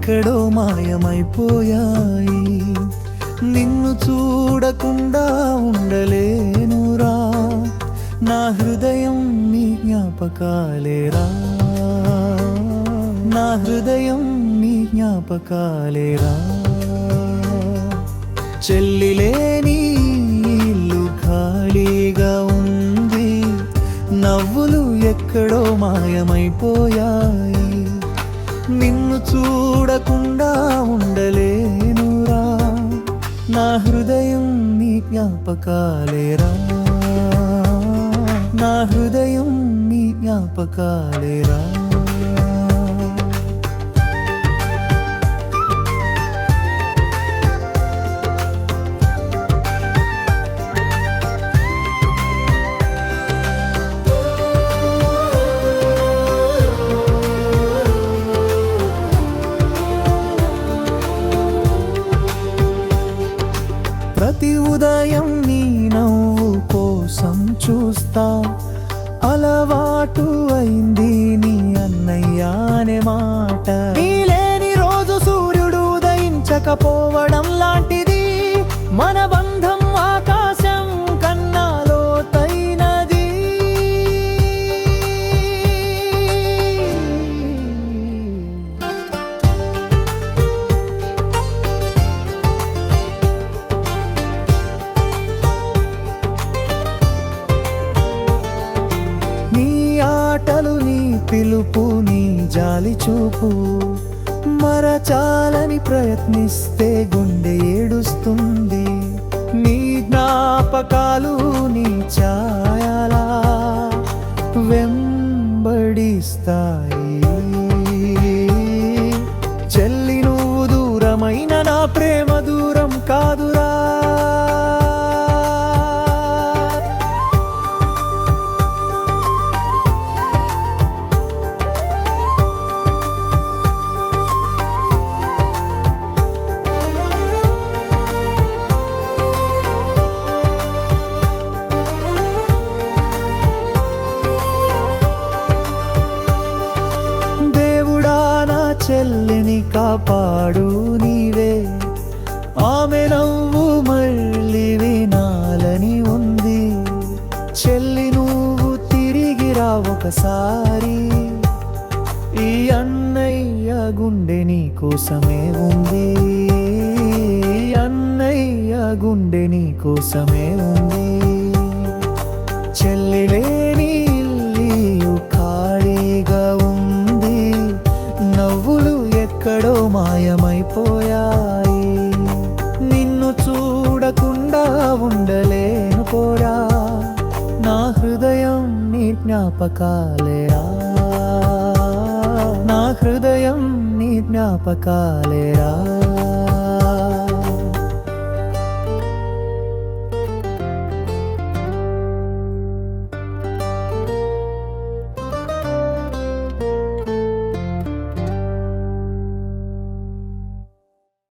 ఎక్కడో మాయమైపోయాయి. నిన్ను చూడకుండా ఉండలేనురా, నా హృదయం నీ జ్ఞాపకాలేరా, నా హృదయం నీ జ్ఞాపకాలేరా. చెల్లి లేని ఇల్లు ఖాళీగా ఉంది, నవ్వులు ఎక్కడో మాయమైపోయాయి. నిన్ను చూడకుండా ఉండలేనురా, నా హృదయం నీ జ్ఞాపకాలేరా, నా హృదయం నీ జ్ఞాపకాలేరా. ప్రతి ఉదయం నీ నవ్వు కోసం చూస్తా, అలవాటు అయింది నీ అన్నయ్య అనే మాట. నీ లేని రోజు సూర్యుడు ఉదయించకపోవడం లాంటిది, మన బంధం ఆకాశం కన్నా లోతైనది. నీ ఆటలు, నీ పిలుపు, నీ జాలి చూపు మరచాలని ప్రయత్నిస్తే గుండె ఏడుస్తుంది. నీ జ్ఞాపకాలు నీ ఛాయలా వెంబడిస్తాయి. చెల్లి నువ్వు దూరమైన నా ప్రేమ దూరం కాదురా. చెల్లిని కాపాడు నీవే, ఆమె నవ్వు మళ్ళీ వినాలని ఉంది. చెల్లి నువ్వు తిరిగి రా ఒకసారి, ఈ అన్నయ్య గుండె నీ కోసమే ఉంది, అన్నయ్య గుండె నీ కోసమే ఉంది. చెల్లి లేని ఇల్లు ఖాళీగా ఉంది, నవ్వులు ఎక్కడో మాయమైపోయాయి. నిన్ను చూడకుండా ఉండలేను పోరా, నా హృదయం నీ జ్ఞాపకాలేరా, నా హృదయం నీ జ్ఞాపకాలేరా.